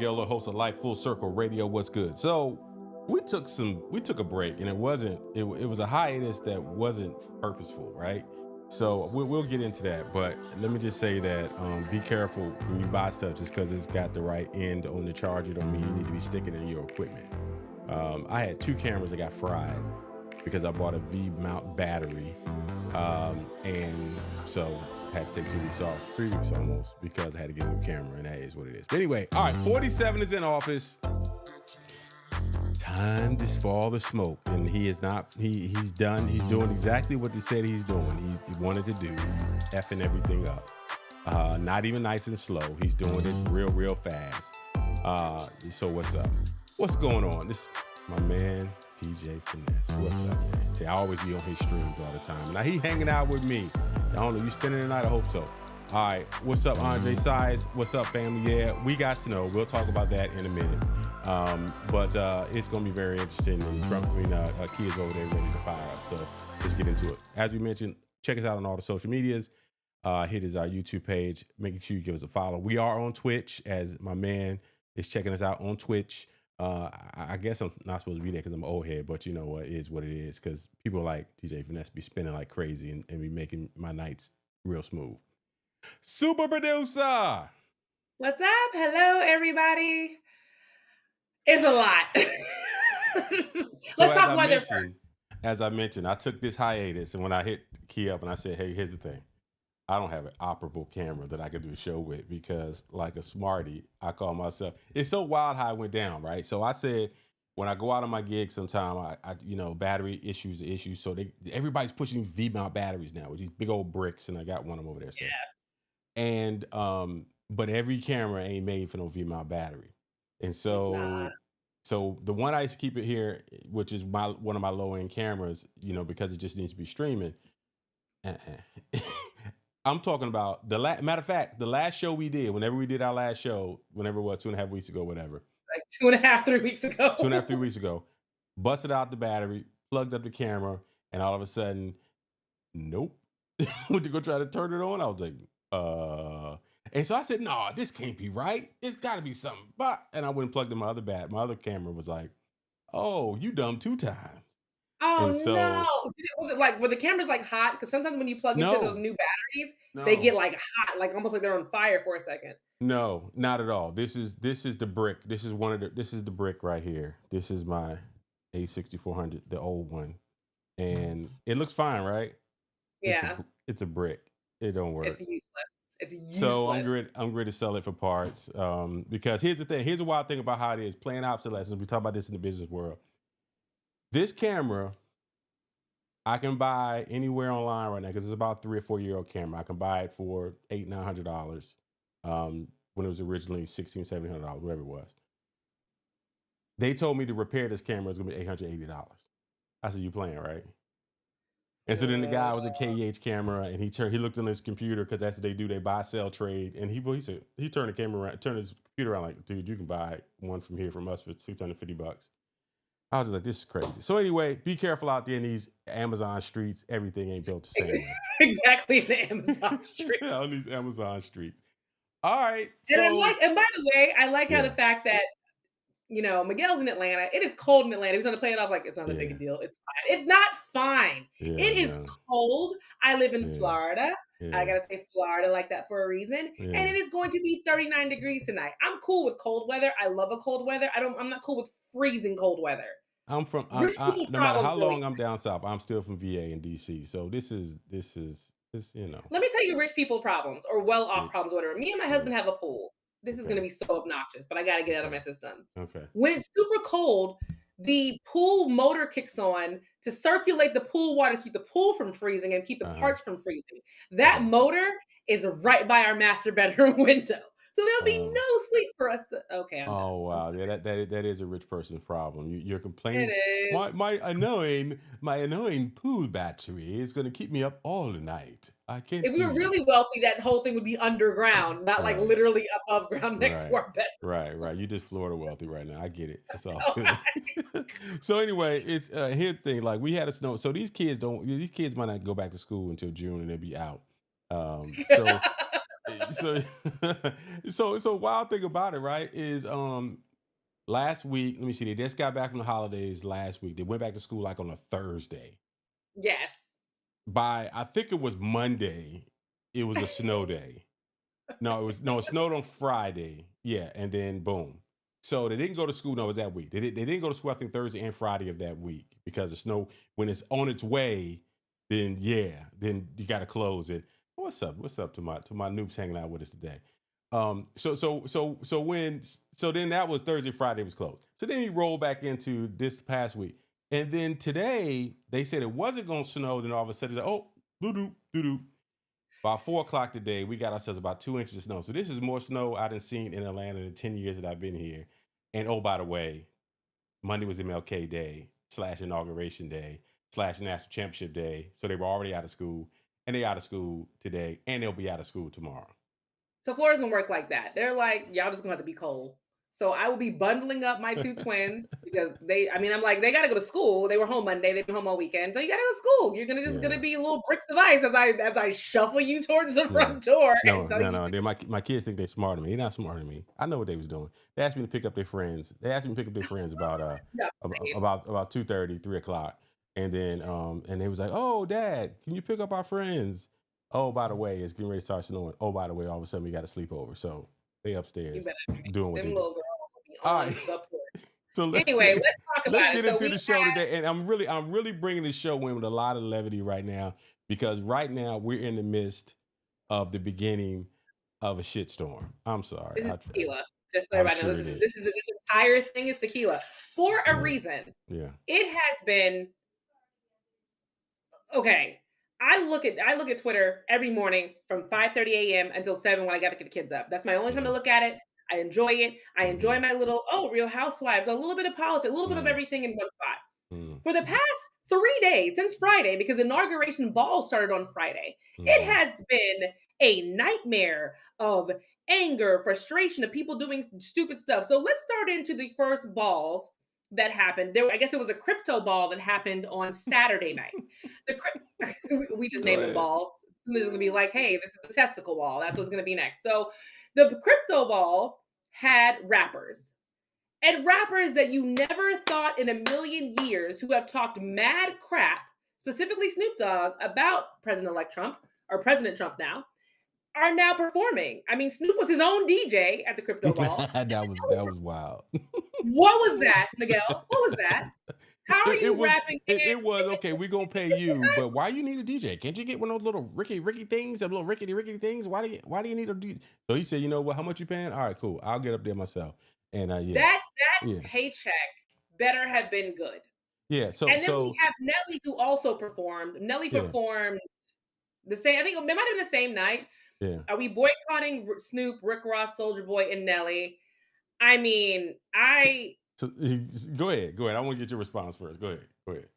Miguel Lloyd, host of Life Full Circle Radio. What's good? So we took a break, and it was a hiatus that wasn't purposeful, right? So we'll get into that, but let me just say that be careful when you buy stuff just because it's got the right end on the charger. Don't mean you need to be sticking it in your equipment. I had 2 cameras that got fried because I bought a V-mount battery, and so I had to take 2 weeks off, 3 weeks almost, because I had to get a new camera, and that is what it is. But anyway, all right, 47 is in office. Time for all the smoke, and he's done. He's doing exactly what they said he's doing. He wanted to do. He's effing everything up. Not even nice and slow. He's doing it real fast. So what's up? What's going on? This is my man TJ Finesse. What's up, man? See, I always be on his streams all the time. Now he hanging out with me. I don't know, you spending the night? I hope so. All right, what's up, Andre Size? What's up, family? Yeah, we got snow. We'll talk about that in a minute. But it's going to be very interesting. And Kia's over there ready to fire up. So let's get into it. As we mentioned, check us out on all the social medias. Hit our YouTube page. Make sure you give us a follow. We are on Twitch, as my man is checking us out on Twitch. I guess I'm not supposed to be there because I'm an old head, but you know what, it is what it is, because people like TJ Finesse be spinning like crazy and be making my nights real smooth. Super producer, what's up? Hello, everybody. It's a lot. Let's talk weather first. As I mentioned, I took this hiatus, and when I hit Key up and I said, hey, here's the thing. I don't have an operable camera that I could do a show with, because like a smarty, I call myself. It's so wild how it went down, right? So I said, when I go out on my gig sometime, I battery issues. So everybody's pushing V-mount batteries now with these big old bricks, and I got one of them over there. So. Yeah. And but every camera ain't made for no V-mount battery, and so the one I used to keep it here, which is one of my low end cameras, because it just needs to be streaming. I'm talking about matter of fact, the last show we did, whenever we did our last show, whenever it was 2.5 weeks ago, whatever, like 2.5, 3 weeks ago, 2.5, 3 weeks ago, busted out the battery, plugged up the camera, and all of a sudden, nope. Went to go try to turn it on. I was like, and so I said, no, this can't be right. It's got to be something. And I went and plugged in my other camera. Was like, oh, you dumb 2 times. Oh, so, no. Was it like, were the cameras like hot? Because sometimes when you plug into those new batteries, they get like hot, like almost like they're on fire for a second. No, not at all. This is the brick. This is the brick right here. This is my A6400, the old one. And it looks fine, right? Yeah. It's a brick. It don't work. It's useless. It's useless. So I'm ready to sell it for parts. Because here's the thing. Here's a wild thing about how it is. Playing obsolescence. We talk about this in the business world. This camera, I can buy anywhere online right now because it's about 3 or 4 year old camera. I can buy it for $800-900 when it was originally $1,600-1,700, whatever it was. They told me to repair this camera is going to be $880. I said, you playing, right? And so then the guy was a KEH camera, and he looked on his computer, because that's what they do. They buy, sell, trade. And he said, he turned the camera around, turned his computer around like, dude, you can buy one from here from us for $650. I was just like, this is crazy. So anyway, be careful out there in these Amazon streets. Everything ain't built the same way. Exactly, the Amazon streets. On these Amazon streets. All right. And by the way, I like how the fact that, Miguel's in Atlanta. It is cold in Atlanta. He's going to play it off like it's not a big deal. It's fine. It's not fine. Yeah, it is cold. I live in Florida. Yeah. I got to say Florida like that for a reason. Yeah. And it is going to be 39 degrees tonight. I'm cool with cold weather. I love a cold weather. I'm not cool with freezing cold weather. No matter how long I'm down south, I'm still from VA and DC. So this is. Let me tell you rich people problems or well-off problems, whatever. Me and my husband have a pool. This is going to be so obnoxious, but I got to get it out of my system. Okay. When it's super cold, the pool motor kicks on to circulate the pool water, keep the pool from freezing and keep the parts from freezing. That motor is right by our master bedroom window. So there'll be no sleep for us. Oh, wow. Yeah, that is a rich person's problem. You're complaining. It is. My annoying pool battery is going to keep me up all the night. I can't. If we were really wealthy, that whole thing would be underground, not like literally above ground next to our bed. Right. You just Florida wealthy right now. I get it. It's all good. So anyway, it's here's the thing. Like, we had a snow. So these kids might not go back to school until June, and they'll be out. So so so wild thing about it, right, is last week, let me see, they just got back from the holidays last week. They went back to school like on a Thursday. Yes. By I think it was Monday, it was a snow day. No, it snowed on Friday. Yeah, and then boom. So they didn't go to school. No, it was that week. They didn't go to school, I think Thursday and Friday of that week because the snow, when it's on its way, then yeah, then you gotta close it. What's up? What's up to my noobs hanging out with us today? So then that was Thursday, Friday was closed. So then you roll back into this past week. And then today they said it wasn't gonna snow, then all of a sudden, oh, doo doo. About 4 o'clock today, we got ourselves about 2 inches of snow. So this is more snow I done seen in Atlanta in the 10 years that I've been here. And oh, by the way, Monday was MLK Day / Inauguration Day / National Championship Day. So they were already out of school, and they out of school today, and they'll be out of school tomorrow. So Florida doesn't work like that. They're like, y'all just gonna have to be cold. So I will be bundling up my two twins because I'm like, they gotta go to school. They were home Monday, they've been home all weekend. So you gotta go to school. You're gonna be little bricks of ice as I shuffle you towards the front door. No. Then my kids think they're smarter than me. They're not smarter than me. I know what they was doing. They asked me to pick up their friends. They asked me to pick up their friends about No, about 2:30, 3 o'clock. And then and they was like, oh, Dad, can you pick up our friends? Oh, by the way, it's getting ready to start snowing. Oh, by the way, all of a sudden we got to sleep over. So they upstairs doing what them they little do. girls will be All on right. the porch. So Anyway, let's talk about get it. into the show today. And I'm really bringing the show in with a lot of levity right now, because right now we're in the midst of the beginning of a shitstorm. I'm sorry. This is tequila. Just so I'm everybody knows, sure this entire thing is tequila for a reason. Yeah. It has been okay. I look at Twitter every morning from 5:30 a.m. until 7 when I got to get the kids up. That's my only time to look at it. I enjoy it. I enjoy my little Real Housewives, a little bit of politics, a little bit of everything in one spot. For the past 3 days since Friday, because inauguration ball started on Friday, it has been a nightmare of anger, frustration of people doing stupid stuff. So let's start into the first balls that happened. I guess it was a crypto ball that happened on Saturday night. We just named them balls. They're going to be like, hey, this is the testicle ball. That's what's going to be next. So the crypto ball had rappers. And rappers that you never thought in a million years who have talked mad crap, specifically Snoop Dogg, about President-elect Trump, or President Trump now, are now performing. I mean, Snoop was his own DJ at the crypto ball. that was wild. What was that, Miguel? What was that? How are you rapping? It was okay. We're gonna pay you, but why you need a DJ? Can't you get one of those little Ricky things, the little rickety things? Why do you need a DJ? So he said, you know what? How much you paying? All right, cool. I'll get up there myself. And that paycheck better have been good. Yeah. So and then we have Nelly, who also performed. Nelly performed the same. I think it might have been the same night. Yeah. Are we boycotting Snoop, Rick Ross, Soulja Boy, and Nelly? I mean, So go ahead. I want to get your response first. Go ahead.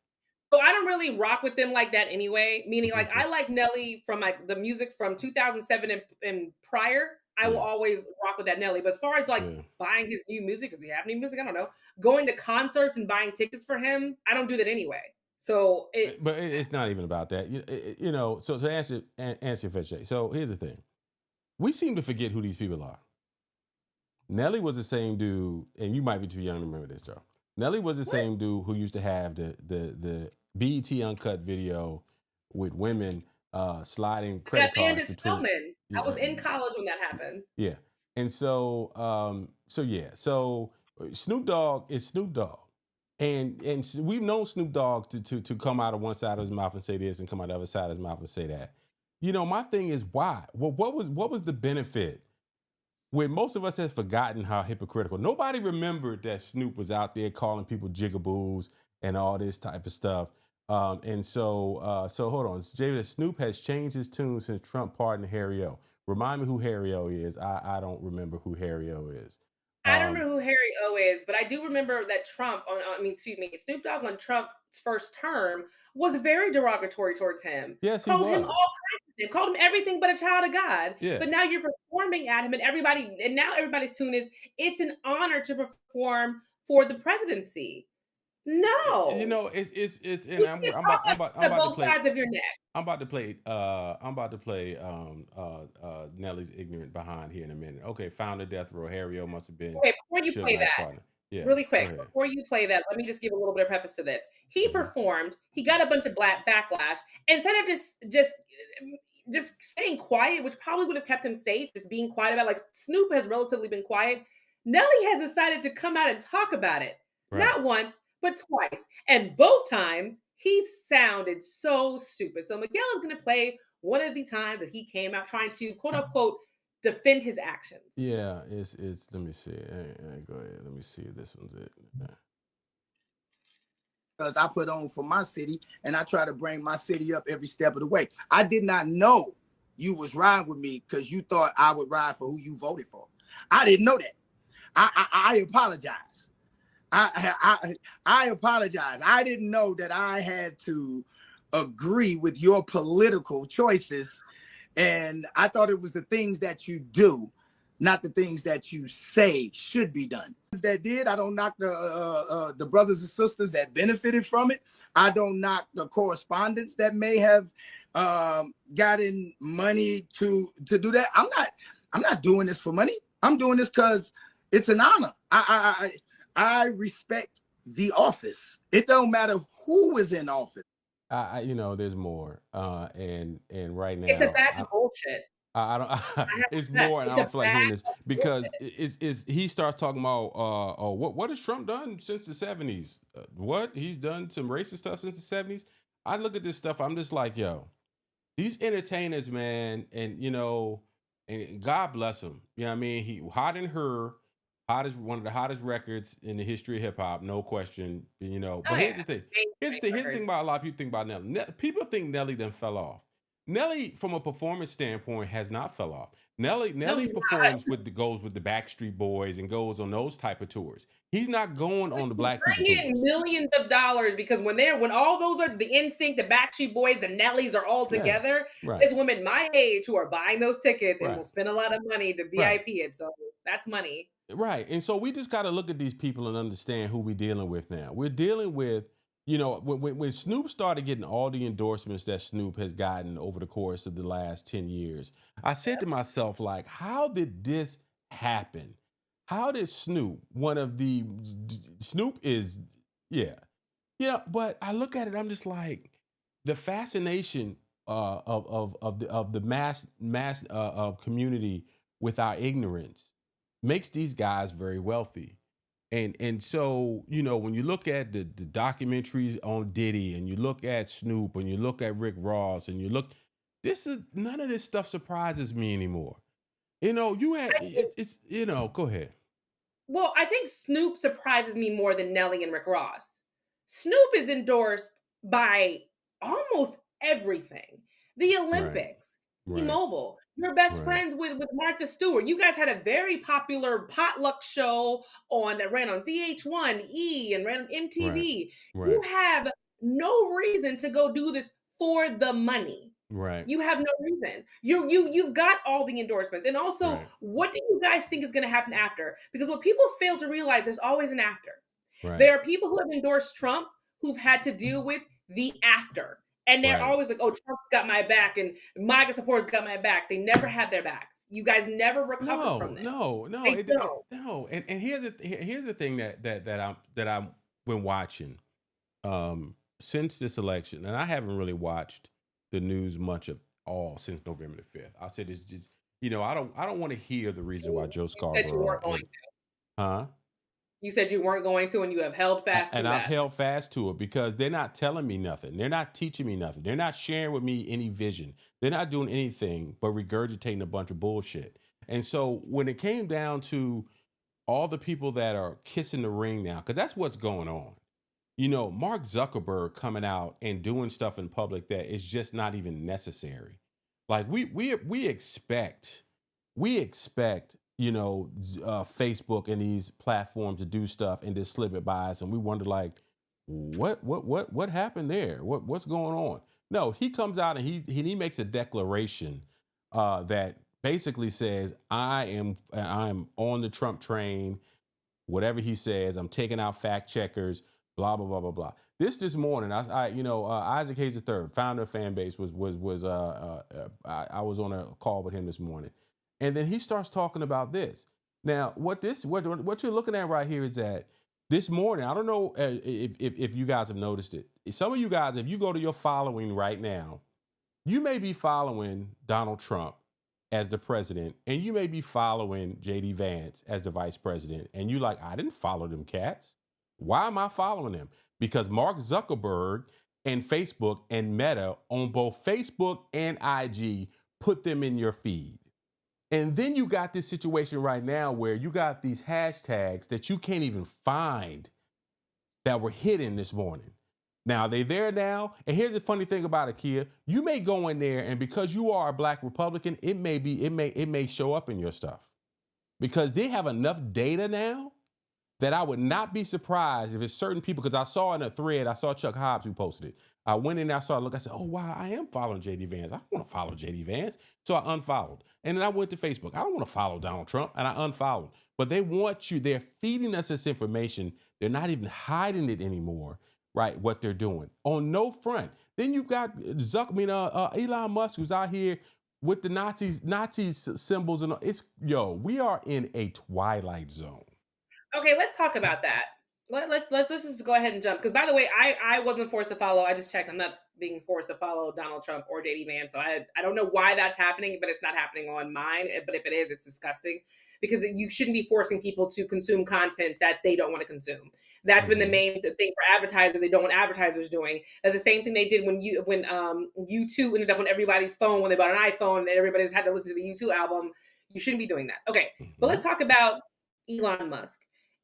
So I don't really rock with them like that anyway. Meaning, like, I like Nelly from like the music from 2007 and prior. I will always rock with that Nelly. But as far as like buying his new music, does he have new music? I don't know. Going to concerts and buying tickets for him, I don't do that anyway. So it's not even about that. You know. So to answer your question, so here's the thing: we seem to forget who these people are. Nelly was the same dude, and you might be too young to remember this, Joe. Nelly was the same dude who used to have the BET Uncut video with women sliding credit cards between. I was in college when that happened. Yeah, and so Snoop Dogg is Snoop Dogg, and we've known Snoop Dogg to come out of one side of his mouth and say this, and come out the other side of his mouth and say that. You know, my thing is why? Well, what was the benefit? When most of us have forgotten how hypocritical. Nobody remembered that Snoop was out there calling people jigaboos and all this type of stuff. So hold on. Jada, Snoop has changed his tune since Trump pardoned Harry O. Remind me who Harry O is. I don't remember who Harry O is. I don't remember who Harry O is, but I do remember that Snoop Dogg on Trump's first term was very derogatory towards him. Yes, called him all kinds of things, called him everything but a child of God. Yeah. But now you're performing at him, and now everybody's tune is it's an honor to perform for the presidency. You No. know, it's, and You can't talk I'm out of about to both play. sides of your neck. I'm about to play Nelly's Ignorant Behind here in a minute. Okay, Founder Death Row, Harry O must have been Okay, before you Suge play Knight's that, partner. Yeah, really go quick, ahead. before you play that, let me just give a little bit of preface to this. He Mhm. performed, he got a bunch of black backlash. Instead of just staying quiet, which probably would have kept him safe, just being quiet about, like, Snoop has relatively been quiet. Nelly has decided to come out and talk about it. Right. Not once, but twice. And both times he sounded so stupid. So Miguel is gonna play one of the times that he came out trying to quote unquote defend his actions. Yeah, it's. Let me see. Go ahead. Let me see if this one's it. Because I put on for my city and I try to bring my city up every step of the way. I did not know you was riding with me because you thought I would ride for who you voted for. I didn't know that. I apologize. I apologize. I didn't know that I had to agree with your political choices, and I thought it was the things that you do, not the things that you say should be done. That did, I don't knock the brothers and sisters that benefited from it. I don't knock the correspondents that may have gotten money to do that. I'm not doing this for money. I'm doing this because it's an honor. I respect the office. It don't matter who is in office. You know, there's more. And right It's a now, bag of bullshit. I don't. I have to It's say, more, and I it's a don't feel like hearing bag this of because bullshit. is he starts talking about oh, what has Trump done since the '70s? What he's done some racist stuff since the '70s. I look at this stuff. I'm just like, yo, these entertainers, man, and you know, and God bless them. You know what I mean? He hot in her, hottest one of the hottest records in the history of hip hop, no question. You know, Oh but yeah. here's the thing. Great Here's the thing record. about a lot of people think about Nelly. People think Nelly then fell off. Nelly, from a performance standpoint, has not fell off. No, Nelly he's not. performs with the goes with the Backstreet Boys and goes on those type of tours. He's not going on the black people Bring in tours. millions of dollars because when all those are the NSYNC, the Backstreet Boys, the Nellys are all Yeah, together, right, there's women my age who are buying those tickets and will right, spend a lot of money to right. VIP it. So that's money. Right. And so we just got to look at these people and understand who we're dealing with now. We're dealing with, you know, when Snoop started getting all the endorsements that Snoop has gotten over the course of the last 10 years, I said to myself, like, how did this happen? How did Snoop, one of the, Snoop is, yeah. Yeah, but I look at it, I'm just like, the fascination of the mass community with our ignorance makes these guys very wealthy. And so, you know, when you look at the documentaries on Diddy and you look at Snoop and you look at Rick Ross and you look, this is none of this stuff surprises me anymore. You know, it's you know, go ahead. Well, I think Snoop surprises me more than Nelly and Rick Ross. Snoop is endorsed by almost everything. The Right, Olympics, right, T-Mobile. You're best right, friends with Martha Stewart. You guys had a very popular potluck show on that ran on VH1, E, and ran on right, MTV. You right, have no reason to go do this for the money. right, You have no reason. You've got all the endorsements. And also, right, what do you guys think is going to happen after? Because what people fail to realize, there's always an after. right, There are people who have endorsed Trump who've had to deal with the after. And they're right. always like, oh, Trump's got my back and MAGA supporters got my back. They never have their backs. You guys never recover from No, that. no, no, They don't. no. And here's the thing that I'm been watching since this election, and I haven't really watched the news much of all since November the 5th. I said it's just, you know, I don't want to hear the reason why Joe You said you Scarborough weren't going to. huh? You said you weren't going to, and you have held fast to And I've that. held fast to it because they're not telling me nothing. They're not teaching me nothing. They're not sharing with me any vision. They're not doing anything but regurgitating a bunch of bullshit. And so when it came down to all the people that are kissing the ring now, because that's what's going on. You know, Mark Zuckerberg coming out and doing stuff in public that is just not even necessary. Like we expect, you know, Facebook and these platforms to do stuff and just slip it by us, and we wonder like, what happened there? What's going on? No, he comes out and he makes a declaration that basically says, I'm on the Trump train. Whatever he says, I'm taking out fact checkers. blah blah blah blah blah. This morning, Isaac Hayes III, founder of Fanbase, I was on a call with him this morning, and then he starts talking about this. Now, what you're looking at right here is that this morning, I don't know if you guys have noticed it. Some of you guys, if you go to your following right now, you may be following Donald Trump as the president, and you may be following JD Vance as the vice president, and you like, I didn't follow them cats. Why am I following them? Because Mark Zuckerberg and Facebook and Meta on both Facebook and IG put them in your feed. And then you got this situation right now where you got these hashtags that you can't even find that were hidden this morning. Now they there now. And here's the funny thing about it, Kia. You may go in there, and because you are a Black Republican, it may show up in your stuff. Because they have enough data now that I would not be surprised if it's certain people, because I saw in a thread, I saw Chuck Hobbs who posted it. I went in there, I saw a look, I said, oh wow, I am following JD Vance. I don't want to follow JD Vance. So I unfollowed. And then I went to Facebook. I don't want to follow Donald Trump, and I unfollowed. But they want you, they're feeding us this information. They're not even hiding it anymore, right? What they're doing on no front. Then you've got Elon Musk, who's out here with the Nazi symbols, and we are in a twilight zone. Okay, let's talk about that. Let's just go ahead and jump. Because by the way, I wasn't forced to follow. I just checked. I'm not being forced to follow Donald Trump or JD Vance. So I don't know why that's happening, but it's not happening on mine. But if it is, it's disgusting, because you shouldn't be forcing people to consume content that they don't want to consume. That's been the main thing for advertisers. They don't want advertisers doing. That's the same thing they did when U2 ended up on everybody's phone when they bought an iPhone and everybody's had to listen to the U2 album. You shouldn't be doing that. Okay, but let's talk about Elon Musk.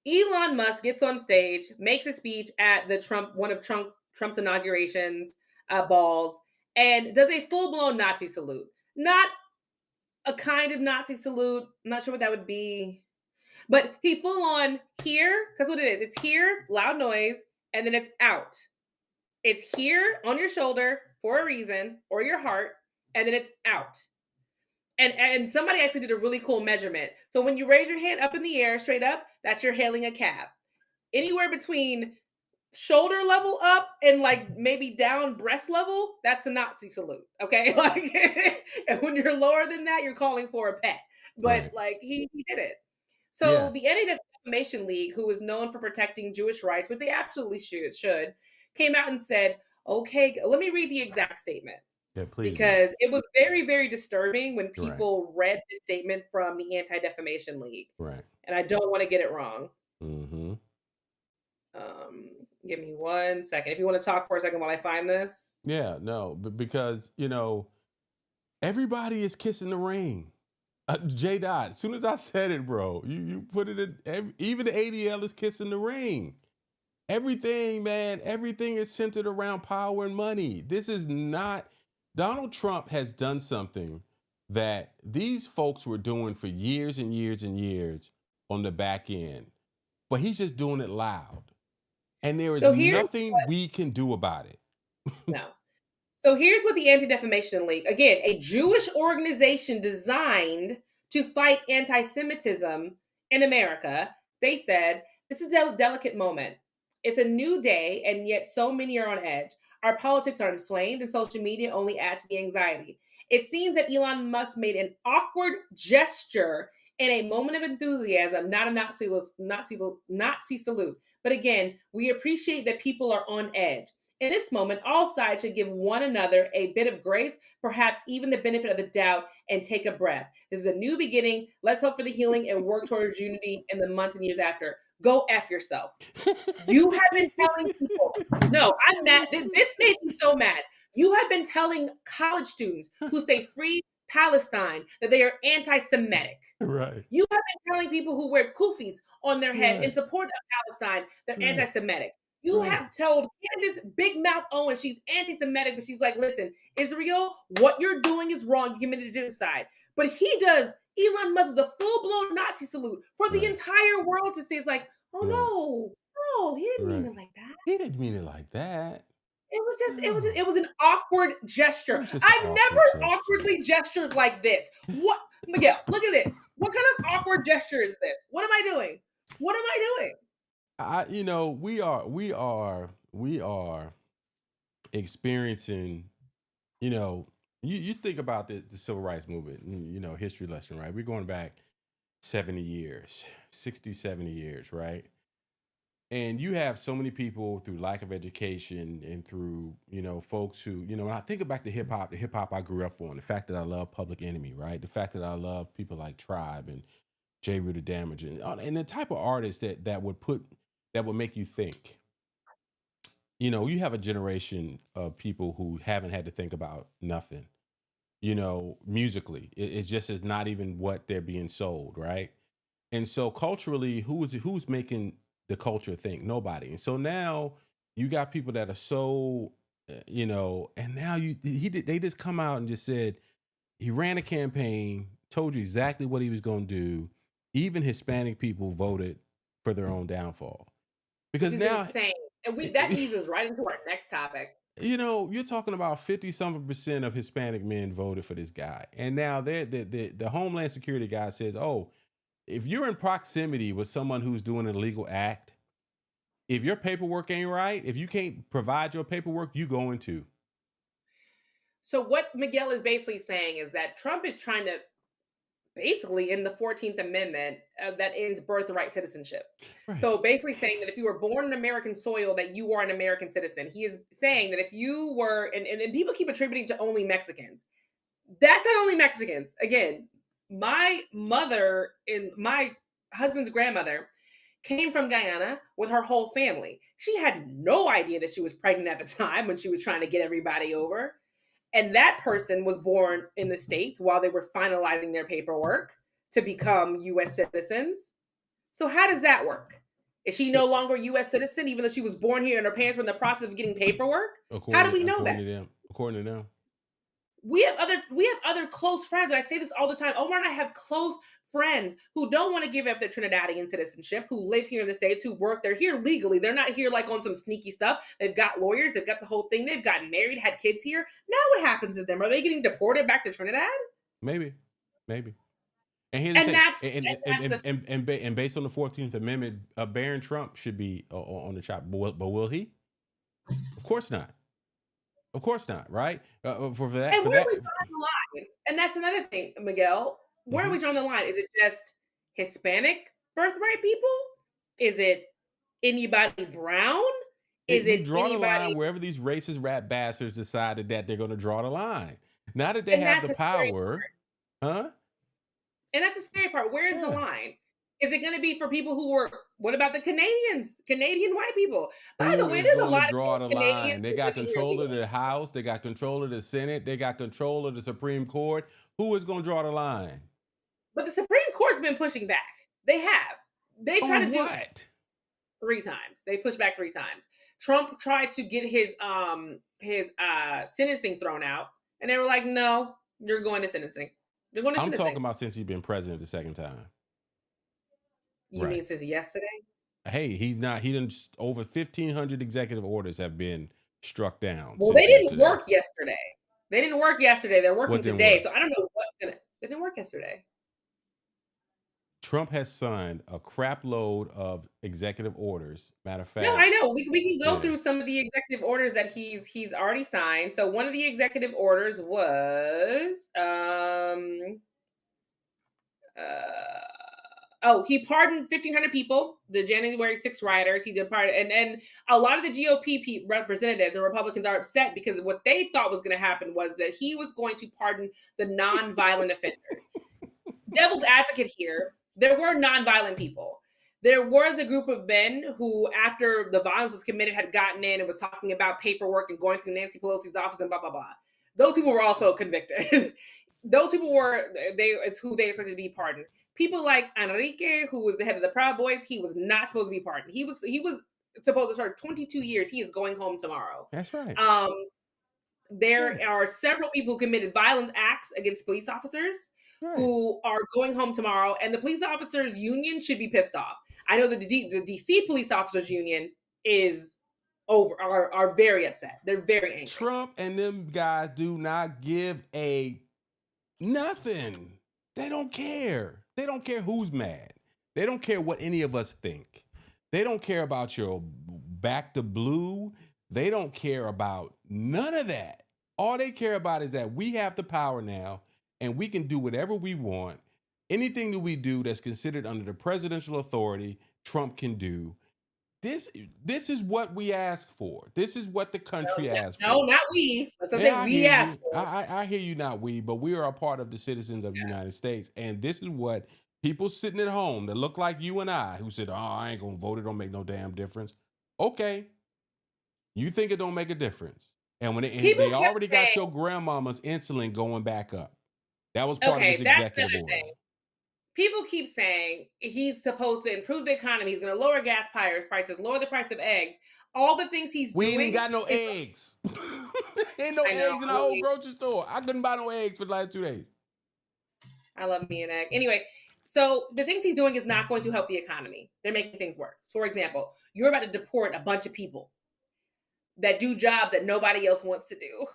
Elon Musk gets on stage, makes a speech at one of Trump's inaugurations balls, and does a full-blown Nazi salute. Not a kind of Nazi salute. I'm not sure what that would be. But he full on here, because what it is, it's here, loud noise, and then it's out. It's here on your shoulder for a reason, or your heart, and then it's out. And somebody actually did a really cool measurement. So when you raise your hand up in the air, straight up, that's you're hailing a cab. Anywhere between shoulder level up and like maybe down breast level, that's a Nazi salute. Okay. Like, and when you're lower than that, you're calling for a pet. But like he did it. So the Anti-Defamation League, who is known for protecting Jewish rights, which they absolutely should, came out and said, okay, let me read the exact statement. Yeah, please. Because it was very, very disturbing when people read the statement from the Anti-Defamation League. Right. And I don't want to get it wrong. Mm-hmm. Give me 1 second. If you want to talk for a second while I find this. Yeah, no, but because, everybody is kissing the ring. J. Dot, as soon as I said it, bro, you put it in, even the ADL is kissing the ring. Everything, man, everything is centered around power and money. This is not... Donald Trump has done something that these folks were doing for years and years and years on the back end, but he's just doing it loud. And there is nothing we can do about it. No. So here's what the Anti-Defamation League, again, a Jewish organization designed to fight anti-Semitism in America, they said, this is a delicate moment. It's a new day, and yet so many are on edge. Our politics are inflamed, and social media only adds to the anxiety. It seems that Elon Musk made an awkward gesture in a moment of enthusiasm, not a Nazi salute. But again, we appreciate that people are on edge. In this moment, all sides should give one another a bit of grace, perhaps even the benefit of the doubt, and take a breath. This is a new beginning. Let's hope for the healing and work towards unity in the months and years after. Go F yourself. You have been telling people, no, I'm mad. This made me so mad. You have been telling college students who say free Palestine that they are anti-Semitic. Right. You have been telling people who wear kufis on their head in support of Palestine, they're anti-Semitic. You have told Candace Big Mouth Owen she's anti-Semitic, but she's like, listen, Israel, what you're doing is wrong. You committed genocide. But he does. Elon Musk is a full-blown Nazi salute for the entire world to see. It's like, oh no, he didn't mean it like that. He didn't mean it like that. It was an awkward gesture. I've never awkwardly gestured like this. What, Miguel? Look at this. What kind of awkward gesture is this? What am I doing? we are experiencing, you know, you think about the civil rights movement, history lesson, right? We're going back 70 years, 60, 70 years, right? And you have so many people through lack of education and through, folks who, when I think back to the hip hop I grew up on, the fact that I love Public Enemy, right? The fact that I love people like Tribe and J. Rooted Damage and the type of artists that would make you think. You have a generation of people who haven't had to think about nothing, musically. It just is not even what they're being sold, right? And so culturally, who's making the culture think? Nobody. And so now you got people that are so, and now they just come out and just said he ran a campaign, told you exactly what he was going to do. Even Hispanic people voted for their own downfall because now insane. And that leads us right into our next topic. You're talking about 50-something% of Hispanic men voted for this guy, and now the Homeland Security guy says, "Oh, if you're in proximity with someone who's doing an illegal act, if your paperwork ain't right, if you can't provide your paperwork, you going to." So what Miguel is basically saying is that Trump is trying to basically in the 14th Amendment that ends birthright citizenship. Right. So basically saying that if you were born on American soil, that you are an American citizen. He is saying that if you were, and people keep attributing to only Mexicans. That's not only Mexicans. Again, my mother and my husband's grandmother came from Guyana with her whole family. She had no idea that she was pregnant at the time when she was trying to get everybody over. And that person was born in the States while they were finalizing their paperwork to become U.S. citizens. So how does that work? Is she no longer a U.S. citizen, even though she was born here and her parents were in the process of getting paperwork? How do we know that? According to them. We have other close friends, and I say this all the time. Omar and I have close friends who don't want to give up their Trinidadian citizenship, who live here in the States, who work. They're here legally. They're not here like on some sneaky stuff. They've got lawyers. They've got the whole thing. They've gotten married, had kids here. Now what happens to them? Are they getting deported back to Trinidad? Maybe. And here's the thing. And based on the 14th Amendment, Barron Trump should be on the chop. But will he? Of course not. Of course not, right? For that. And where are we drawing the line? And that's another thing, Miguel. Where are we drawing the line? Is it just Hispanic birthright people? Is it anybody brown? Is it draw the line wherever these racist rat bastards decided that they're going to draw the line? Now that they have the power, huh? And that's a scary part. Where is the line? Is it going to be for people who were? What about the Canadians? Canadian white people. By the way, there's a lot of Canadians. They got control of the House. They got control of the Senate. They got control of the Supreme Court. Who is going to draw the line? But the Supreme Court's been pushing back. They have. They tried to do what? 3 times. They pushed back 3 times. Trump tried to get his sentencing thrown out, and they were like, "No, you're going to sentencing." I'm talking about since he's been president the second time. You mean since yesterday? Hey, he's not. He didn't. Over 1,500 executive orders have been struck down. Well, they didn't work yesterday. They're working today. So I don't know what's gonna. They didn't work yesterday. Trump has signed a crap load of executive orders. Matter of fact, no, I know. We can go through some of the executive orders that he's already signed. So one of the executive orders was he pardoned 1,500 people, the January 6th rioters. He did pardon, and a lot of the GOP representatives, the Republicans, are upset because what they thought was going to happen was that he was going to pardon the non-violent offenders. Devil's advocate here. There were non-violent people. There was a group of men who, after the violence was committed, had gotten in and was talking about paperwork and going through Nancy Pelosi's office and blah, blah, blah. Those people were also convicted. Those people is who they expected to be pardoned. People like Enrique, who was the head of the Proud Boys, he was not supposed to be pardoned. He was supposed to serve 22 years. He is going home tomorrow. That's right. There are several people who committed violent acts against police officers who are going home tomorrow, and the police officers union should be pissed off. I know the DC police officers union is are very upset. They're very angry. Trump and them guys do not give a nothing. They don't care. They don't care who's mad. They don't care what any of us think. They don't care about your back to blue. They don't care about none of that. All they care about is that we have the power now and we can do whatever we want. Anything that we do that's considered under the presidential authority, Trump can do. This is what we ask for. This is what the country asked for. No, not we. Let's not say we asked for. I hear you, not we, but we are a part of the citizens of the United States. And this is what people sitting at home that look like you and I, who said, oh, I ain't going to vote. It don't make no damn difference. Okay. You think it don't make a difference. And when they already got your grandmama's insulin going back up. That was part of his executive order. People keep saying he's supposed to improve the economy. He's going to lower gas prices, lower the price of eggs. All the things he's doing. We ain't got no eggs. Ain't no eggs in our whole grocery store. I couldn't buy no eggs for the last 2 days. I love me an egg. Anyway, so the things he's doing is not going to help the economy. They're making things worse. For example, you're about to deport a bunch of people that do jobs that nobody else wants to do.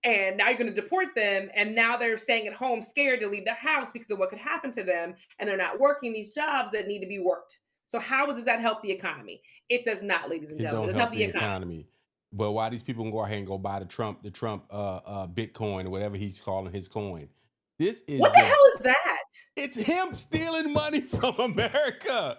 And now you're going to deport them. And now they're staying at home scared to leave the house because of what could happen to them. And they're not working these jobs that need to be worked. So how does that help the economy? It does not, ladies and gentlemen. It doesn't help the economy. But why these people can go ahead and go buy the Trump Bitcoin or whatever he's calling his coin. What the hell is that? It's him stealing money from America.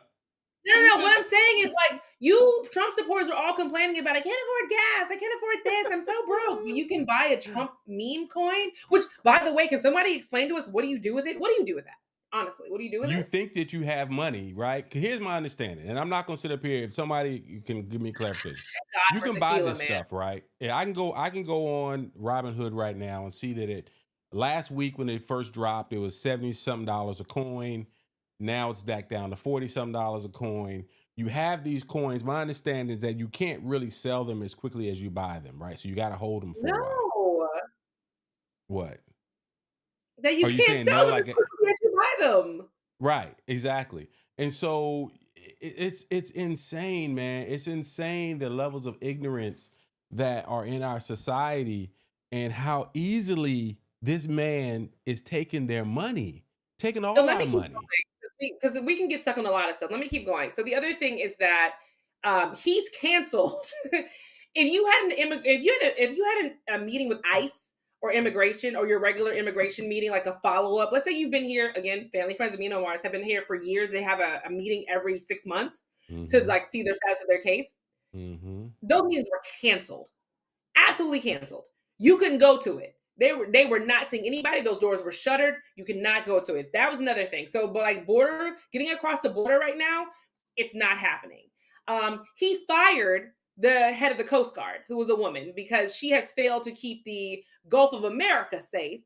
No. What I'm saying is, like, you Trump supporters are all complaining about, I can't afford gas. I can't afford this. I'm so broke. You can buy a Trump meme coin, which, by the way, can somebody explain to us, what do you do with it? What do you do with that? Honestly, what do you do with it? You think that you have money, right? Here's my understanding, and I'm not going to sit up here. If you can give me clarification. You can buy this stuff, right? Yeah, I can go on Robinhood right now and see that last week when it first dropped, it was $70-something a coin. Now it's back down to $40-something a coin. You have these coins. My understanding is that you can't really sell them as quickly as you buy them, right? So you got to hold them for a while. What? That you can't sell them as quickly as you buy them. Right, exactly. And so it's insane, man. It's insane the levels of ignorance that are in our society and how easily this man is taking their money, taking all our money. Because we can get stuck on a lot of stuff. Let me keep going. So the other thing is that he's canceled. If you had a meeting with ICE or immigration or your regular immigration meeting, like a follow-up, let's say you've been here, again, family, friends of me and Omar's have been here for years. They have a meeting every 6 months to like see their status of their case. Those meetings were canceled. Absolutely canceled. You couldn't go to it. They were not seeing anybody. Those doors were shuttered. You could not go to it. That was another thing. So, but like getting across the border right now, it's not happening. He fired the head of the Coast Guard, who was a woman, because she has failed to keep the Gulf of America safe,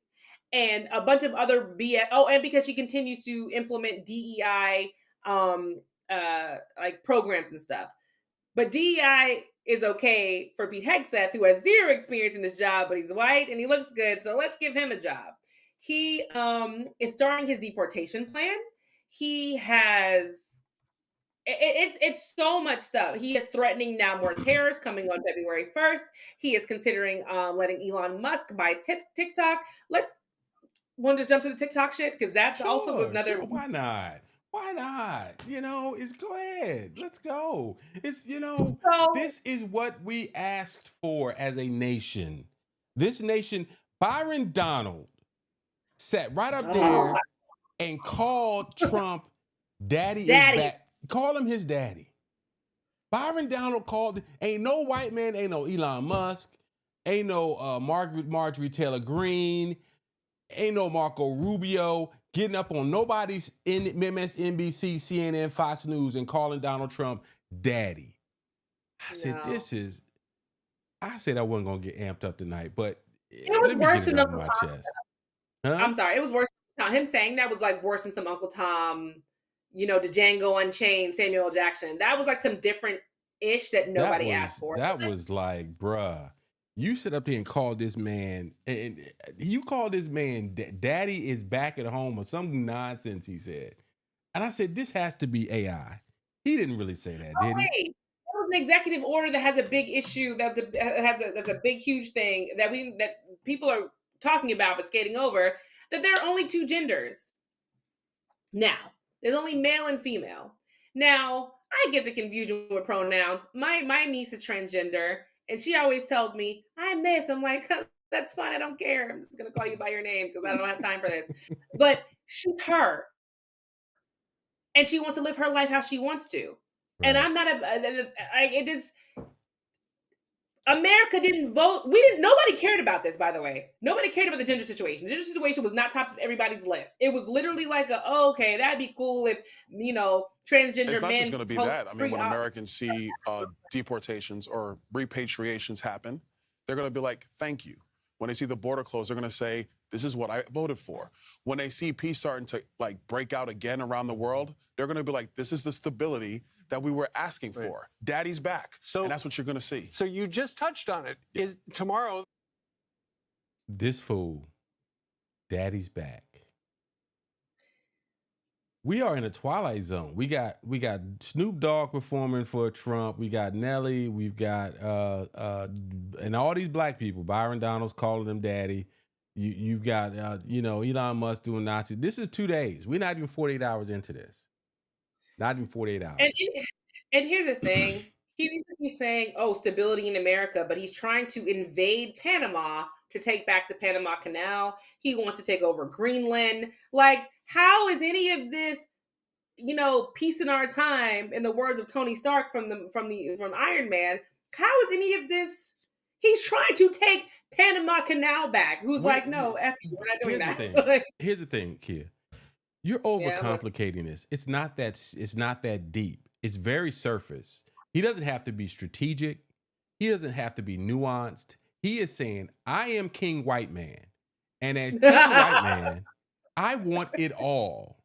and a bunch of other BS. Oh, and because she continues to implement DEI like programs and stuff. But DEI is okay for Pete Hegseth, who has zero experience in this job, but he's white and he looks good, so let's give him a job. He is starting his deportation plan. He has, it's so much stuff. He is threatening now more tariffs coming on February 1st. He is considering letting Elon Musk buy TikTok. Want to jump to the TikTok shit? Because that's also another. Sure. Why not? Why not? Go ahead. Let's go. This is what we asked for as a nation. This nation, Byron Donald sat right up there and called Trump daddy. Is back. Call him his daddy. Byron Donald called, ain't no white man, ain't no Elon Musk, ain't no Marjorie Taylor Greene, ain't no Marco Rubio getting up on nobody's MSNBC, CNN, Fox News and calling Donald Trump daddy. I said, I said I wasn't going to get amped up tonight, but it was worse than Uncle Tom. Huh? I'm sorry. It was worse. Him saying that was like worse than some Uncle Tom, the Django Unchained, Samuel Jackson. That was like some different ish that nobody asked for. That was like, bruh. You sit up there and call this man, and you call this man daddy is back at home or some nonsense he said. And I said, this has to be AI. He didn't really say that, did he? That was an executive order that has a big issue. That's a big, huge thing that people are talking about but skating over, that there are only two genders. Now, there's only male and female. Now, I get the confusion with pronouns. My niece is transgender, and she always tells me I'm this. I'm like, that's fine. I don't care. I'm just gonna call you by your name because I don't have time for this. But she's her, and she wants to live her life how she wants to. And Right. I'm not it is America didn't vote. We didn't. Nobody cared about this, by the way. Nobody cared about the gender situation. The gender situation was not top of everybody's list. It was literally like, okay, that'd be cool if transgender It's not men just going to be post that. I mean, when Americans see deportations or repatriations happen, they're going to be like, "Thank you." When they see the border closed, they're going to say, "This is what I voted for." When they see peace starting to like break out again around the world, they're going to be like, "This is the stability that we were asking for. Daddy's back." And that's what you're going to see. So you just touched on it. Is tomorrow This fool, Daddy's back. We are in a twilight zone. We got Snoop Dogg performing for Trump. We got Nelly. We've got and all these black people. Byron Donalds calling them daddy. You've got Elon Musk doing Nazi. This is 2 days. We're not even 48 hours into this. Not even 48 hours. And here's the thing. He's saying, "Oh, stability in America," but he's trying to invade Panama to take back the Panama Canal. He wants to take over Greenland. Like, how is any of this, peace in our time, in the words of Tony Stark from Iron Man? How is any of this? He's trying to take Panama Canal back. Who's like, no, F you, we're not doing that. Here's the thing, Kia. You're overcomplicating this. It's not that deep. It's very surface. He doesn't have to be strategic. He doesn't have to be nuanced. He is saying, I am King White Man. And as King White Man, I want it all.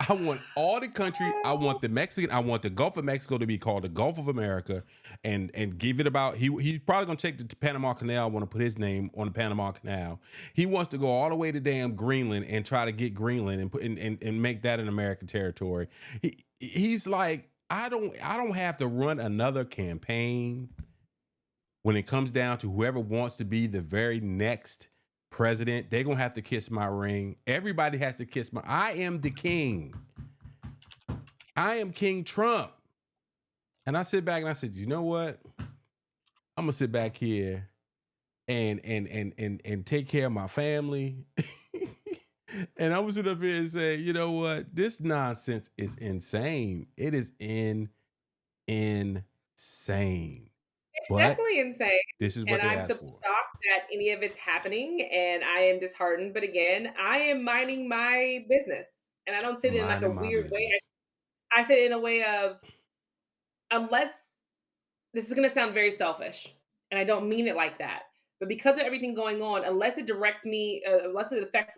I want all the country. I want the Mexican. I want the Gulf of Mexico to be called the Gulf of America, and give it about. He's probably gonna take the Panama Canal. Want to put his name on the Panama Canal. He wants to go all the way to damn Greenland and try to get Greenland and put and make that an American territory. He's like, I don't have to run another campaign when it comes down to whoever wants to be the very next president. They're gonna have to kiss my ring. Everybody has to kiss my. I am the king. I am King Trump. And I sit back and I said, you know what? I'm gonna sit back here and take care of my family. And I'm gonna sit up here and say, you know what? This nonsense is insane. It is insane. It's definitely insane. This is what they asked for. Shocked that any of it's happening, and I am disheartened. But again, I am minding my business, and I don't say it in like a weird way. I say it in a way of, unless this is going to sound very selfish, and I don't mean it like that, but because of everything going on, unless it affects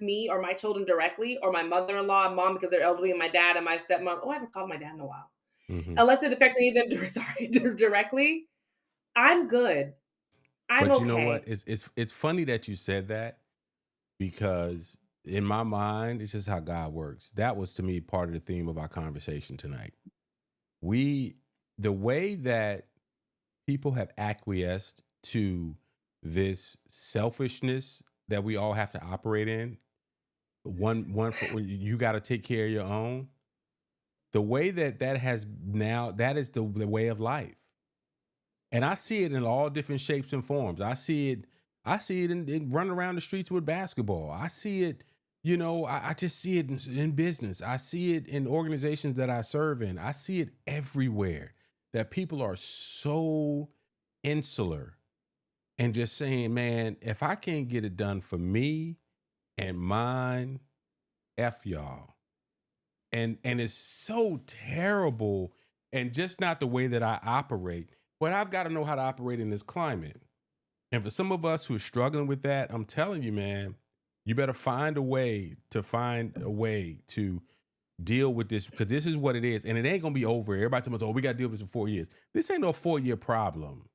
me or my children directly, or my mother-in-law and mom because they're elderly, and my dad and my stepmom. Oh, I haven't called my dad in a while. Mm-hmm. Unless it affects any of them directly, I'm good. But you know what? It's funny that you said that, because in my mind, it's just how God works. That was, to me, part of the theme of our conversation tonight. The way that people have acquiesced to this selfishness that we all have to operate in, you got to take care of your own. The way that has now, that is the way of life. And I see it in all different shapes and forms. I see it in running around the streets with basketball. I see it, I just see it in business. I see it in organizations that I serve in. I see it everywhere, that people are so insular and just saying, man, if I can't get it done for me and mine, F y'all. And it's so terrible, and just not the way that I operate. But I've got to know how to operate in this climate. And for some of us who are struggling with that, I'm telling you, man, you better find a way to deal with this, because this is what it is. And it ain't going to be over. Everybody tells me, we got to deal with this in 4 years. This ain't no 4-year problem.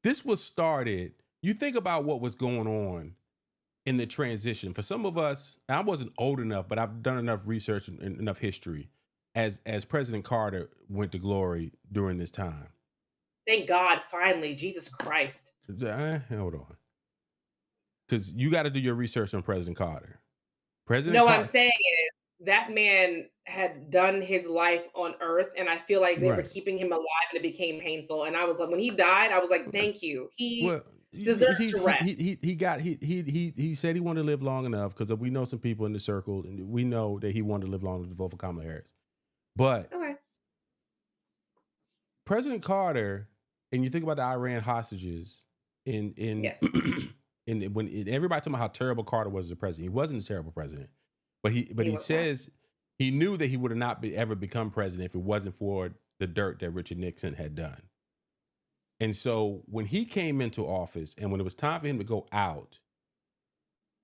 This was started. You think about what was going on in the transition. For some of us, I wasn't old enough, but I've done enough research and enough history as President Carter went to glory during this time. Thank God, finally, Jesus Christ. Hold on. Because you got to do your research on President Carter. What I'm saying is, that man had done his life on earth, and I feel like they were Right. keeping him alive, and it became painful. And I was like, when he died, I was like, thank you. He Well, deserves he's to rest. he said he wanted to live long enough because we know some people in the circle, and we know that he wanted to live long enough to vote for Kamala Harris. But Okay. President Carter, and you think about the Iran hostages in Yes. when everybody talking about how terrible Carter was as a president. He wasn't a terrible president, but he was not. says he knew that he would have not ever become president if it wasn't for the dirt that Richard Nixon had done. And so when he came into office and when it was time for him to go out,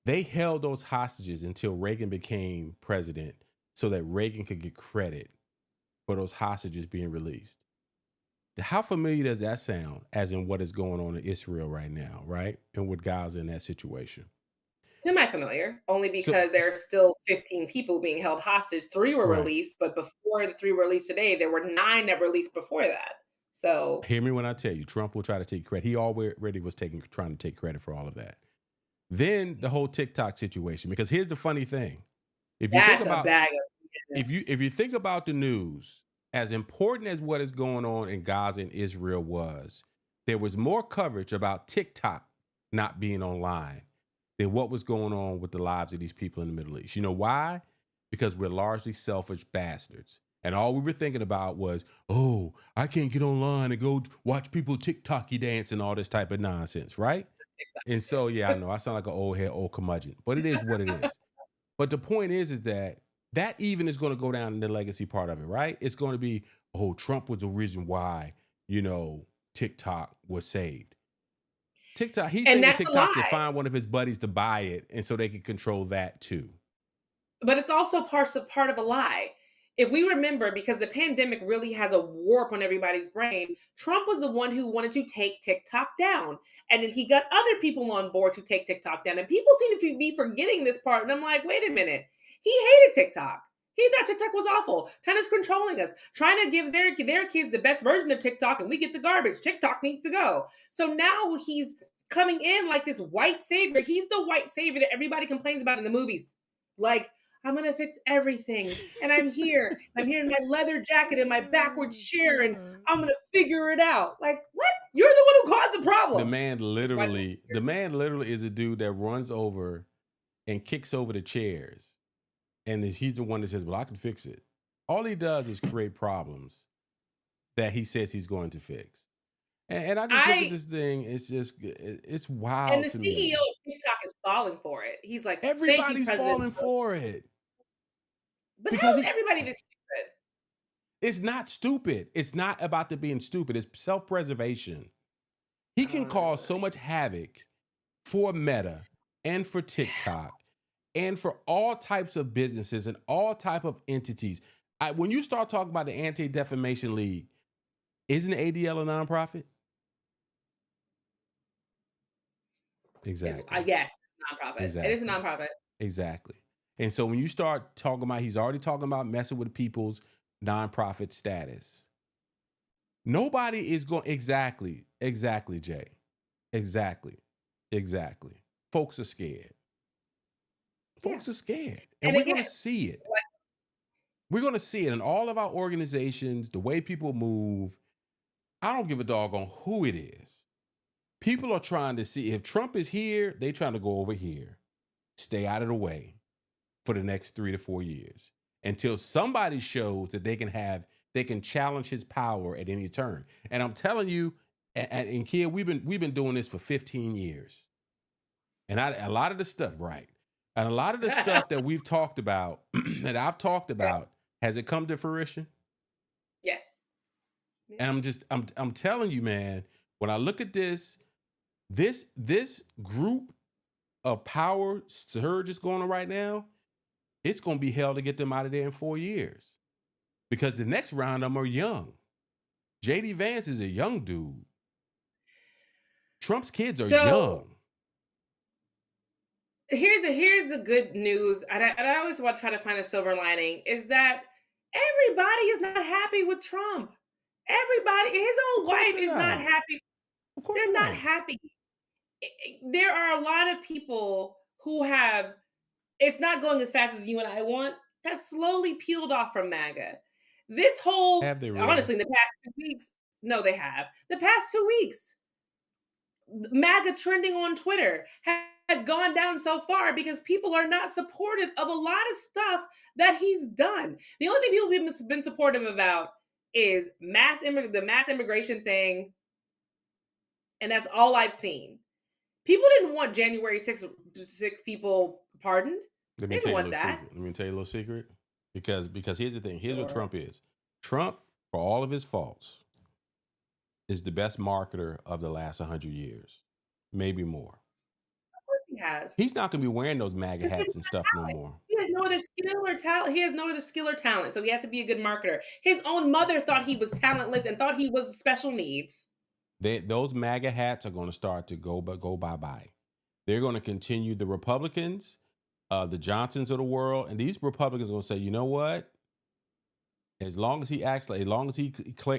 they held those hostages until Reagan became president so that Reagan could get credit for those hostages being released. How familiar does that sound, as in what is going on in Israel right now, right? And with Gaza in that situation? Semi-familiar, only because there are still 15 people being held hostage. 3 were released, but before the 3 were released today, there were 9 that were released before that. So hear me when I tell you, Trump will try to take credit. He already was trying to take credit for all of that. Then the whole TikTok situation, because here's the funny thing: if you think about if you think about the news, as important as what is going on in Gaza and Israel was, there was more coverage about TikTok not being online than what was going on with the lives of these people in the Middle East. You know why? Because we're largely selfish bastards. And all we were thinking about was, oh, I can't get online and go watch people TikToky dance and all this type of nonsense, right? And so, yeah, I know I sound like an old head, old curmudgeon, but it is what it is. But the point is that even is going to go down in the legacy part of it, right? It's going to be, oh, Trump was the reason why, TikTok was saved. TikTok, he's saving TikTok to find one of his buddies to buy it, and so they can control that too. But it's also part of a lie. If we remember, because the pandemic really has a warp on everybody's brain, Trump was the one who wanted to take TikTok down. And then he got other people on board to take TikTok down. And people seem to be forgetting this part. And I'm like, wait a minute. He hated TikTok. He thought TikTok was awful. China's controlling us, trying to give their kids the best version of TikTok, and we get the garbage. TikTok needs to go. So now he's coming in like this white savior. He's the white savior that everybody complains about in the movies. Like, I'm going to fix everything. And I'm here. I'm here in my leather jacket and my backward chair, and I'm going to figure it out. Like, what? You're the one who caused the problem. The man literally is a dude that runs over and kicks over the chairs. And he's the one that says, well, I can fix it. All he does is create problems that he says he's going to fix. And I just look at this thing. It's wild. And the CEO of TikTok is falling for it. He's like, everybody's falling for it. But because how's everybody this stupid? It's not stupid. It's not about the being stupid. It's self-preservation. He can cause so much havoc for Meta and for TikTok and for all types of businesses and all type of entities. When you start talking about the Anti-Defamation League, isn't the ADL a nonprofit? Exactly. Yes, nonprofit. Exactly. It is a nonprofit. Exactly. And so when you start talking about, he's already talking about messing with people's nonprofit status. Nobody is going, exactly, Jay. Exactly. Folks are scared. Folks are scared. And we're going to see it. We're going to see it in all of our organizations, the way people move. I don't give a dog on who it is. People are trying to see if Trump is here, they're trying to go over here, stay out of the way for the next 3 to 4 years until somebody shows that they can challenge his power at any turn. And I'm telling you, and Kia, we've been doing this for 15 years. And a lot of the stuff, right? And a lot of the stuff that we've talked about, that I've talked about, has it come to fruition? Yes. And I'm telling you, man, when I look at this group of power surges going on right now, it's going to be hell to get them out of there in 4 years. Because the next round of them are young. J.D. Vance is a young dude. Trump's kids are young. Here's the good news, and I always want to try to find a silver lining, is that everybody is not happy with Trump. Everybody, his own wife is not happy. They're not happy. There are a lot of people who have, it's not going as fast as you and I want, has slowly peeled off from MAGA. This whole, Have they really? honestly, in the past 2 weeks, no, they have. The past 2 weeks, MAGA trending on Twitter has gone down so far because people are not supportive of a lot of stuff that he's done. The only thing people have been supportive about is the mass immigration thing, and that's all I've seen. People didn't want January 6th people pardoned. They didn't want that. Let me tell you a little secret. Because here's the thing. Here's what Trump is. Trump, for all of his faults, is the best marketer of the last 100 years. Maybe more. Of course he has. He's not going to be wearing those MAGA hats and stuff no more. He has no other skill or talent. He has no other skill or talent, so he has to be a good marketer. His own mother thought he was talentless and thought he was special needs. Those MAGA hats are going to start to go bye-bye. They're going to continue. The Republicans, the Johnsons of the world, and these Republicans are going to say, you know what? As long as he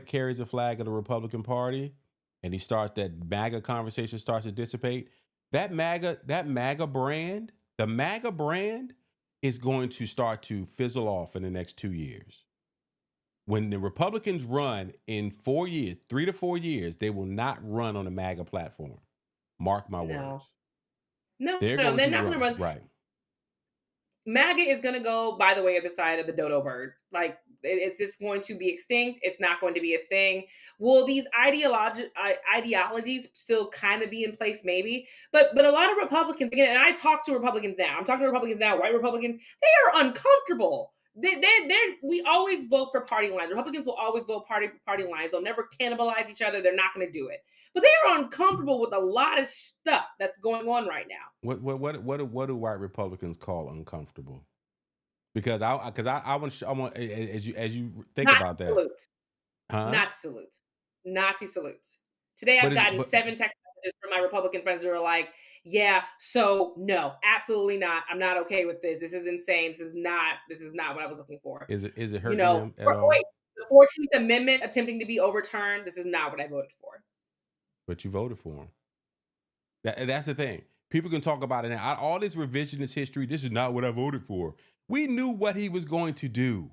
carries the flag of the Republican Party, and he starts that MAGA conversation starts to dissipate, that MAGA brand, the MAGA brand is going to start to fizzle off in the next 2 years. When the Republicans run in 4 years, 3 to 4 years, they will not run on a MAGA platform. Mark my words. No, they're not going to run. Right. MAGA is going to go by the way of the side of the dodo bird. Like, it's just going to be extinct. It's not going to be a thing. Will these ideologies still kind of be in place? Maybe. But a lot of Republicans, again, and I talk to Republicans now. I'm talking to Republicans now, white Republicans. They are uncomfortable. We always vote for party lines. Republicans will always vote party lines. They'll never cannibalize each other. They're not going to do it. But they are uncomfortable with a lot of stuff that's going on right now. What do white Republicans call uncomfortable? Because I want as you think Nazi about that. Salutes. Huh? Nazi salutes. Today I've gotten 7 text messages from my Republican friends who are like, yeah, so no, absolutely not. I'm not okay with this. This is insane. This is not what I was looking for. Is it hurting them at all? Wait, the 14th Amendment attempting to be overturned. This is not what I voted for. But you voted for him. That's the thing. People can talk about it now. All this revisionist history, this is not what I voted for. We knew what he was going to do.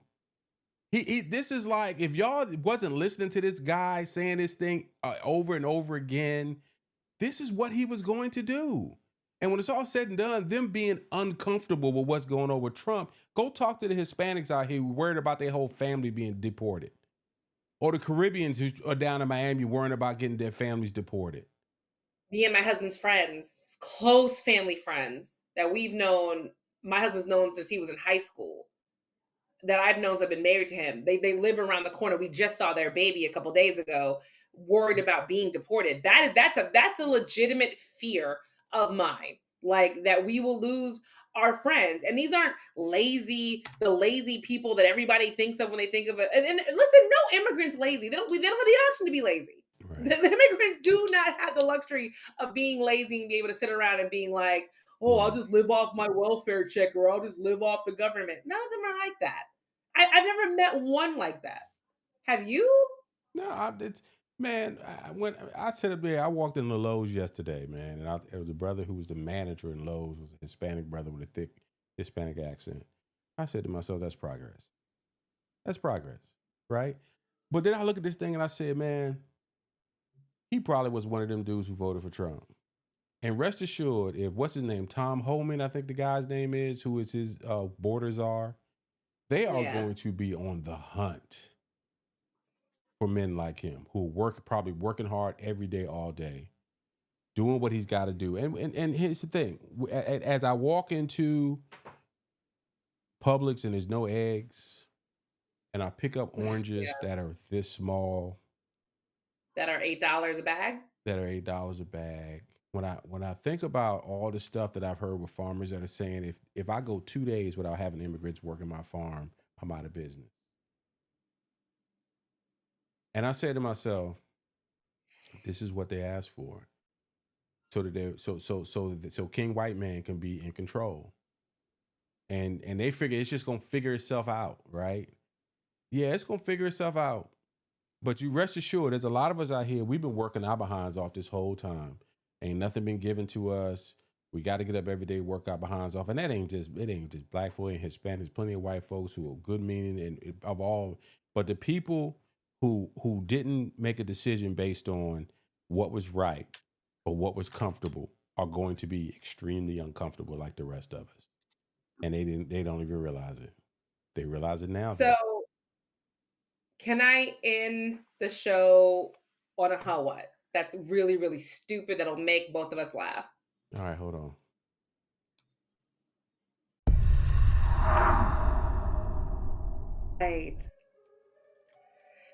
This is like, if y'all wasn't listening to this guy saying this thing over and over again, this is what he was going to do. And when it's all said and done, them being uncomfortable with what's going on with Trump, go talk to the Hispanics out here who are worried about their whole family being deported. Or the Caribbeans who are down in Miami worrying about getting their families deported. Me and my husband's friends, close family friends that we've known, my husband's known since he was in high school, that I've known have been married to him. They live around the corner. We just saw their baby a couple days ago, worried about being deported. That's a legitimate fear of mine, like that we will lose our friends. And these aren't the lazy people that everybody thinks of when they think of it. And listen, no immigrant's lazy. They don't have the option to be lazy. Right. The immigrants do not have the luxury of being lazy and be able to sit around and being like, oh, I'll just live off my welfare check, or I'll just live off the government. None of them are like that. I've never met one like that. Have you? No, man, when I sat up there, I walked into Lowe's yesterday, man, and it was a brother who was the manager in Lowe's, was a Hispanic brother with a thick Hispanic accent. I said to myself, that's progress. That's progress, right? But then I look at this thing and I said, man, he probably was one of them dudes who voted for Trump. And rest assured, if what's his name, Tom Homan, I think the guy's name is, who is his borders are, they are going to be on the hunt for men like him who probably working hard every day, all day, doing what he's got to do. And here's the thing. As I walk into Publix and there's no eggs, and I pick up oranges that are this small. That are $8 a bag? That are $8 a bag. When I think about all the stuff that I've heard with farmers that are saying, if I go 2 days without having immigrants working my farm, I'm out of business. And I said to myself, this is what they asked for. So King White Man can be in control. And they figure it's just gonna figure itself out, right? Yeah, it's gonna figure itself out. But you rest assured, there's a lot of us out here, we've been working our behinds off this whole time. Ain't nothing been given to us. We got to get up every day, work our behinds off, and it ain't just black folk and Hispanics. Plenty of white folks who are good meaning and of all, but the people who didn't make a decision based on what was right or what was comfortable are going to be extremely uncomfortable like the rest of us, and they don't even realize it. They realize it now. So, can I end the show on a how what? That's really, really stupid. That'll make both of us laugh. All right, hold on. Right.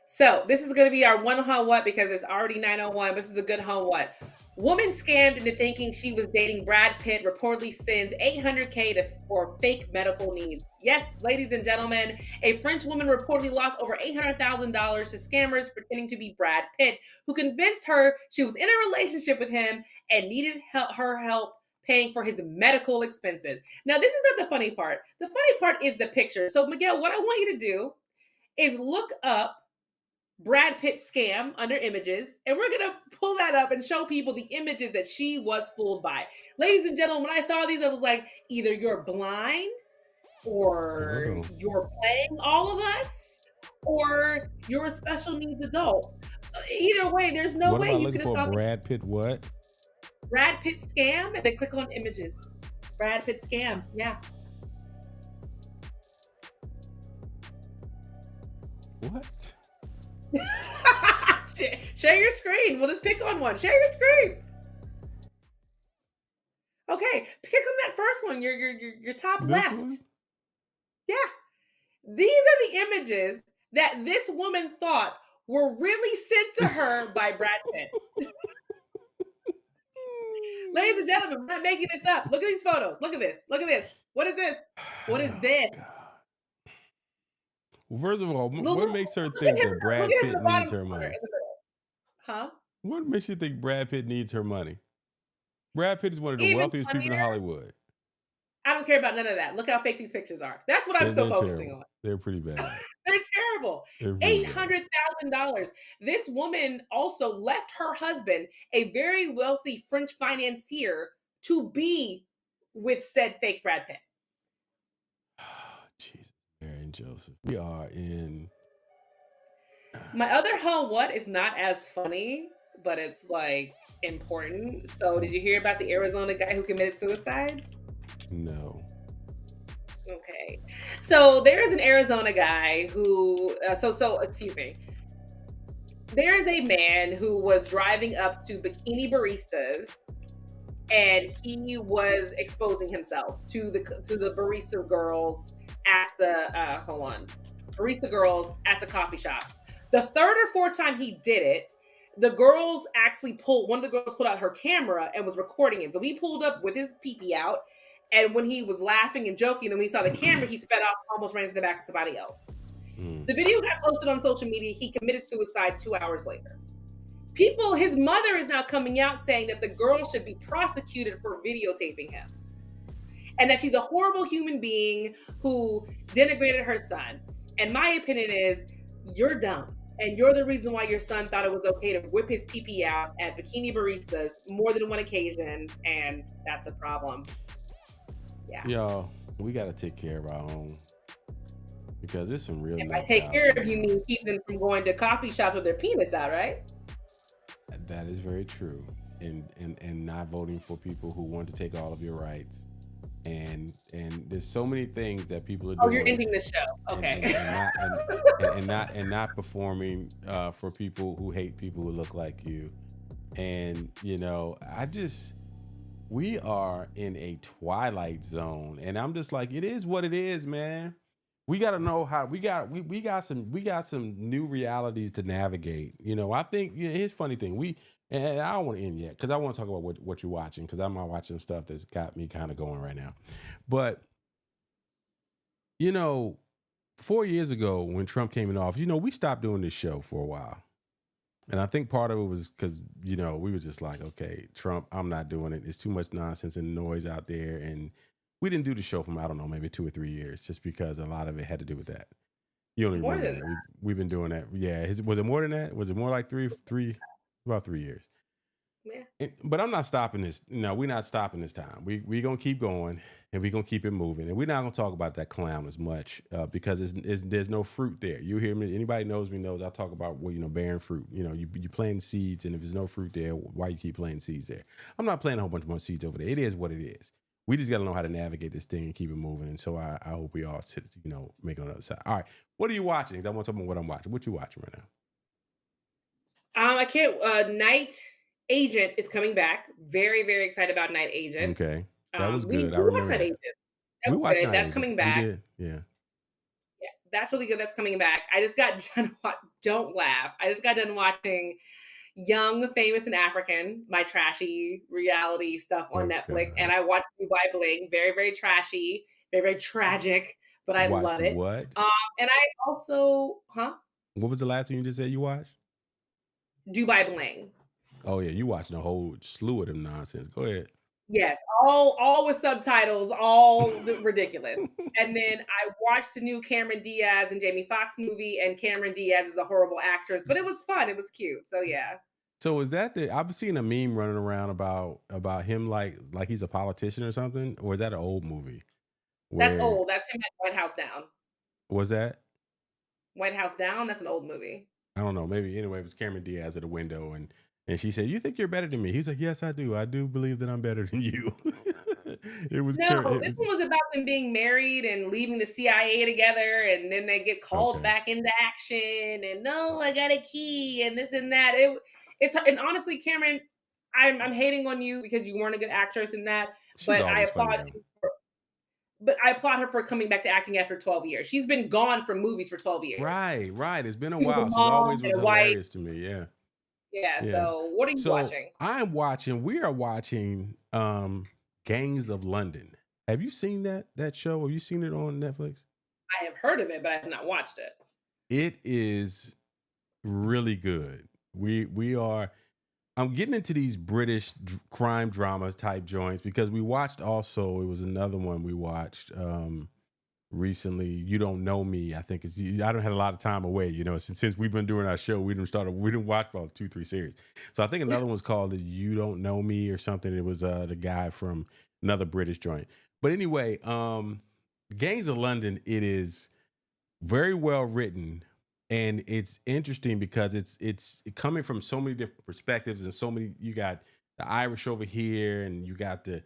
So this is going to be our one how what because it's already 9:01. This is a good how what. Woman scammed into thinking she was dating Brad Pitt reportedly sends $800K for fake medical needs. Yes, ladies and gentlemen, a French woman reportedly lost over $800,000 to scammers pretending to be Brad Pitt, who convinced her she was in a relationship with him and needed her help paying for his medical expenses. Now, this is not the funny part. The funny part is the picture. So, Miguel, what I want you to do is look up Brad Pitt scam under images, and we're going to pull that up and show people the images that she was fooled by. Ladies and gentlemen, when I saw these, I was like, either you're blind or you're playing all of us or you're a special needs adult. Either way, there's no way you could have thought Brad Pitt what? Brad Pitt scam, and then click on images. Brad Pitt scam, yeah. What? Share your screen. We'll just pick on one. Share your screen. Okay, pick on that first one. Your top This left. one? Yeah, these are the images that this woman thought were really sent to her by Brad Pitt. Ladies and gentlemen, we're not making this up. Look at these photos. Look at this. Look at this. What is this? What is this? Well, first of all, what makes her think that Brad Pitt needs her money? Huh? What makes you think Brad Pitt needs her money? Brad Pitt is one of the wealthiest people in Hollywood. I don't care about none of that. Look how fake these pictures are. That's what I'm so focusing on. They're pretty bad. They're terrible. $800,000. This woman also left her husband, a very wealthy French financier, to be with said fake Brad Pitt. Jesus, Mary and Joseph. We are in. My other what is not as funny, but it's like important. So, did you hear about the Arizona guy who committed suicide? No. Okay. So there's an Arizona guy who, excuse me. There's a man who was driving up to Bikini Baristas and he was exposing himself to the barista girls at the, barista girls at the coffee shop. The third or fourth time he did it, the girls actually one of the girls pulled out her camera and was recording him. So he pulled up with his pee-pee out. And when he was laughing and joking, then when he saw the camera, he sped off, almost ran into the back of somebody else. The video got posted on social media. He committed suicide 2 hours later. His mother is now coming out saying that the girl should be prosecuted for videotaping him. And that she's a horrible human being who denigrated her son. And my opinion is, you're dumb. And you're the reason why your son thought it was okay to whip his pee-pee out at Bikini Baristas more than one occasion. And that's a problem. Yeah. Yo, we got to take care of our own because there's some real. If I take care of you, mean keep them from going to coffee shops with their penis out, right? That is very true, and not voting for people who want to take all of your rights, and there's so many things that people are doing. Oh, you're ending the show, okay? And not performing for people who hate people who look like you, and we are in a twilight zone, and I'm just like, it is what it is, man. We got to know how we got some new realities to navigate. I think here's funny thing. And I don't want to end yet because I want to talk about what you're watching because I'm watching some stuff that's got me kind of going right now. But 4 years ago when Trump came in office, we stopped doing this show for a while. And I think part of it was because, we were just like, okay, Trump, I'm not doing it. It's too much nonsense and noise out there. And we didn't do the show from, I don't know, maybe 2 or 3 years, just because a lot of it had to do with that. You don't even remember that. We've been doing that. Yeah. Was it more than that? Was it more like about 3 years? But I'm not stopping this. No, we're not stopping this time. We gonna keep going, and we're gonna keep it moving. And we're not gonna talk about that clown as much because there's no fruit there. You hear me? Anybody knows me knows I talk about bearing fruit. You plant seeds, and if there's no fruit there, why you keep planting seeds there? I'm not planting a whole bunch more seeds over there. It is what it is. We just got to know how to navigate this thing and keep it moving. And so I hope we all make it on the other side. All right, what are you watching? 'Cause I want to talk about what I'm watching. What you watching right now? I can't. Night Agent is coming back. Very, very excited about Night Agent. Okay, that was good. I remember that. Agent. That was good. That's coming back. We did. Yeah, that's really good. That's coming back. I just got done. Don't laugh. I just got done watching Young, Famous, and African, my trashy reality stuff on Netflix, God. And I watched Dubai Bling. Very, very trashy. Very, very tragic. But I love it. What? And I also, What was the last thing you just said you watched? Dubai Bling. Oh yeah, you watching a whole slew of them nonsense. Go ahead. Yes, all with subtitles, all ridiculous. And then I watched the new Cameron Diaz and Jamie Foxx movie, and Cameron Diaz is a horrible actress, but it was fun. It was cute. So yeah. So is that I've seen a meme running around about him like he's a politician or something, or is that an old movie? That's old. That's him at White House Down. Was that? White House Down? That's an old movie. I don't know. Maybe anyway, it was Cameron Diaz at the window and she said, "You think you're better than me?" He's like, "Yes, I do. I do believe that I'm better than you." This one was about them being married and leaving the CIA together, and then they get called back into action, and no, I got a key, and this and that. And honestly, Cameron, I'm hating on you because you weren't a good actress in that, but I applaud you. But I applaud her for coming back to acting after 12 years. She's been gone from movies for 12 years. Right. It's been a while. She always was hilarious to me. Yeah. Yeah. So what are you watching? We are watching Gangs of London. Have you seen that show? Have you seen it on Netflix? I have heard of it, but I have not watched it. It is really good. I'm getting into these British crime dramas type joints because we watched also, it was another one we watched recently, You Don't Know Me. I think I don't have a lot of time away, since we've been doing our show, we didn't watch about 2-3 series. So I think another one's called You Don't Know Me or something. It was the guy from another British joint. But anyway, Gangs of London, it is very well written. And it's interesting because it's coming from so many different perspectives and so many. You got the Irish over here, and you got the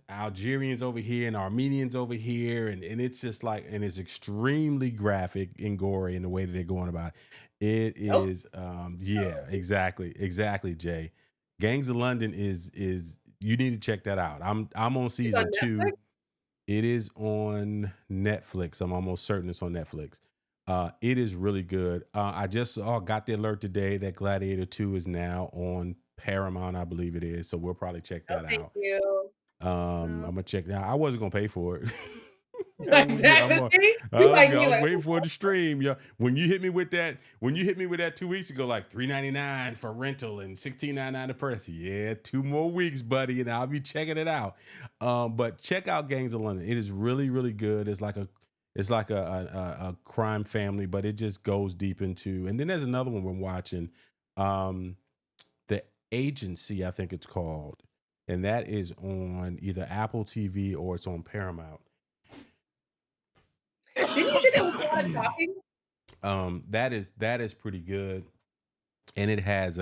Algerians over here, and Armenians over here, and it's just like, and it's extremely graphic and gory in the way that they're going about it. It is, exactly, Jay. Gangs of London is you need to check that out. I'm on season 2. It is on Netflix. I'm almost certain it's on Netflix. It is really good. I just got the alert today that Gladiator 2 is now on Paramount, I believe it is. So we'll probably check that out. Thank you. I'm gonna check that out. I wasn't gonna pay for it. Exactly. I was waiting for the stream. Yeah. When you hit me with that 2 weeks ago, like $3.99 for rental and $16.99 a person. Yeah, 2 more weeks, buddy, and I'll be checking it out. But check out Gangs of London. It is really, really good. It's like a crime family, but it just goes deep into. And then there's another one we're watching, The Agency, I think it's called, and that is on either Apple TV or it's on Paramount. Didn't you say that was a lot of talking? That is pretty good, and it has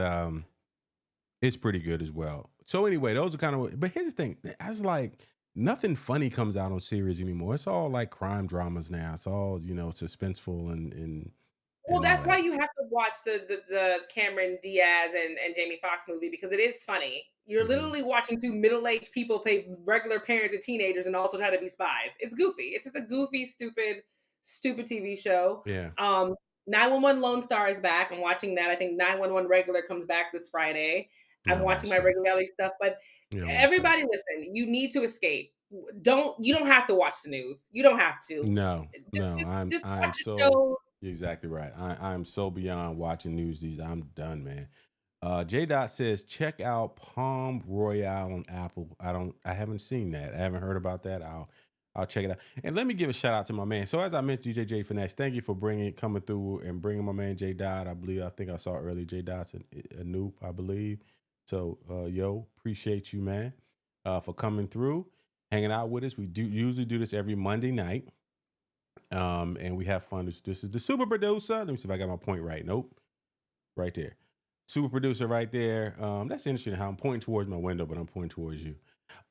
it's pretty good as well. So anyway, those are kind of. But here's the thing: I was like, nothing funny comes out on series anymore. It's all like crime dramas now. It's all suspenseful and. Well, that's why you have to watch the Cameron Diaz and Jamie Foxx movie, because it is funny. You're literally watching 2 middle-aged people play regular parents and teenagers and also try to be spies. It's goofy. It's just a goofy, stupid TV show. Yeah. 911 Lone Star is back. I'm watching that. I think 911 Regular comes back this Friday. I'm watching my regularity stuff, but everybody listen, you need to escape. You don't have to watch the news. You don't have to. No. I'm so you're exactly right. I'm so beyond watching news I'm done, man. J. Dot says check out Palm Royale on Apple. I haven't seen that. I haven't heard about that. I'll check it out. And let me give a shout out to my man. So as I mentioned, DJ J Finesse, thank you for coming through and bringing my man J Dot. I think I saw earlier J Dot's a noob, I believe. So yo, appreciate you, man, for coming through, hanging out with us. We usually do this every Monday night. And we have fun. This is the super producer. Let me see if I got my point right. Nope. Right there. Super producer right there. That's interesting how I'm pointing towards my window, but I'm pointing towards you.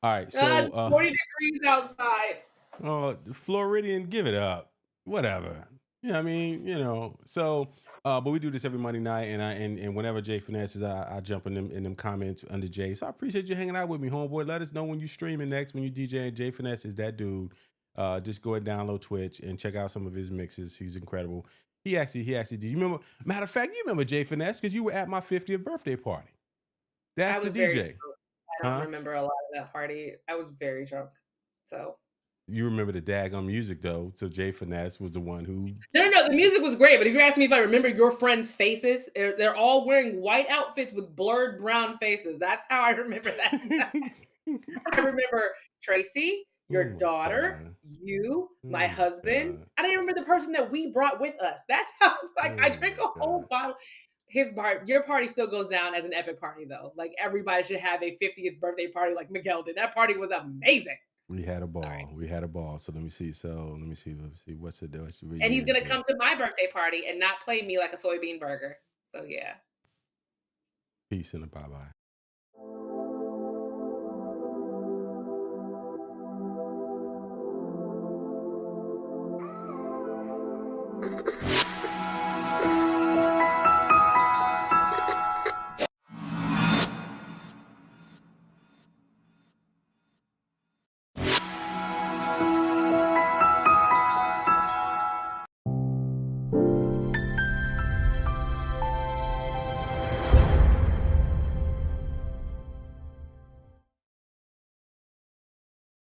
All right. So it's 40 degrees outside. Oh, Floridian, give it up. Whatever. Yeah, I mean, So but we do this every Monday night, and whenever Jay finesses, I jump in them comments under Jay. So I appreciate you hanging out with me, homeboy. Let us know when you streaming next, when you DJing. Jay Finesse is that dude. Just go ahead and download Twitch and check out some of his mixes. He's incredible. He actually did. You remember? Matter of fact, you remember Jay Finesse because you were at my 50th birthday party. That's the DJ. I don't remember a lot of that party. I was very drunk. So you remember the daggone music though. So Jay Finesse was the one who No, the music was great, but if you ask me if I remember your friends' faces, they're all wearing white outfits with blurred brown faces. That's how I remember that. I remember Tracy, your daughter, you, my husband. God. I don't even remember the person that we brought with us. That's how I drank a whole bottle. Your party still goes down as an epic party though. Like everybody should have a 50th birthday party like Miguel did. That party was amazing. We had a ball. Sorry. We had a ball. So let me see. What's it? And he's gonna come to my birthday party and not play me like a soybean burger. So yeah. Peace and a bye-bye.